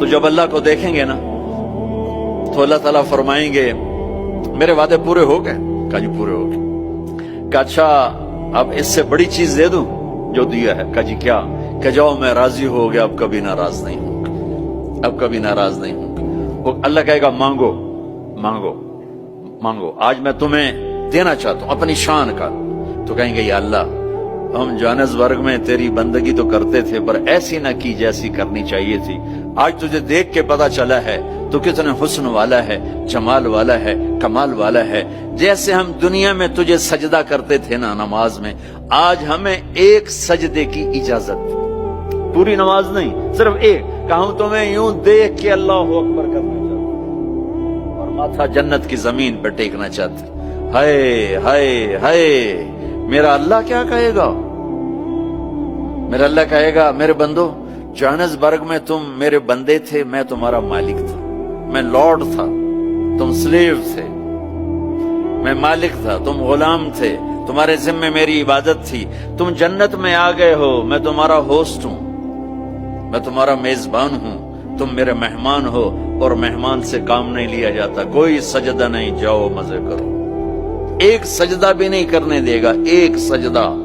تو جب اللہ کو دیکھیں گے نا تو اللہ تعالیٰ فرمائیں گے میرے وعدے پورے ہو گئے؟ کہا جی پورے ہو گئے۔ کہا اچھا اب اس سے بڑی چیز دے دوں جو دیا ہے؟ کہا جی کیا؟ کہ جاؤ میں راضی ہو گیا، اب کبھی ناراض نہیں ہوں، اب کبھی ناراض نہیں ہوں۔ وہ اللہ کہے گا مانگو مانگو مانگو، آج میں تمہیں دینا چاہتا ہوں اپنی شان کا۔ تو کہیں گے یا اللہ ہم جوہانسبرگ میں تیری بندگی تو کرتے تھے پر ایسی نہ کی جیسی کرنی چاہیے تھی، آج تجھے دیکھ کے پتا چلا ہے تو کتنے حسن والا ہے، جمال والا ہے، کمال والا ہے۔ جیسے ہم دنیا میں تجھے سجدہ کرتے تھے نا نماز میں، آج ہمیں ایک سجدے کی اجازت، پوری نماز نہیں صرف ایک، کہ ہم تمہیں یوں دیکھ کے اللہ اکبر کرنا چاہتے اور ماتھا جنت کی زمین پہ ٹیکنا چاہتے۔ ہائے ہائے ہائے، میرا اللہ کیا کہے گا؟ میرا اللہ کہے گا میرے بندو جوہانسبرگ میں تم میرے بندے تھے، میں تمہارا مالک تھا، میں لارڈ تھا، تم سلیو تھے، میں مالک تھا، تم غلام تھے، تمہارے ذمہ میری عبادت تھی، تم جنت میں آ گئے ہو، میں تمہارا ہوسٹ ہوں، میں تمہارا میزبان ہوں، تم میرے مہمان ہو، اور مہمان سے کام نہیں لیا جاتا، کوئی سجدہ نہیں، جاؤ مزے کرو، ایک سجدہ بھی نہیں کرنے دے گا، ایک سجدہ۔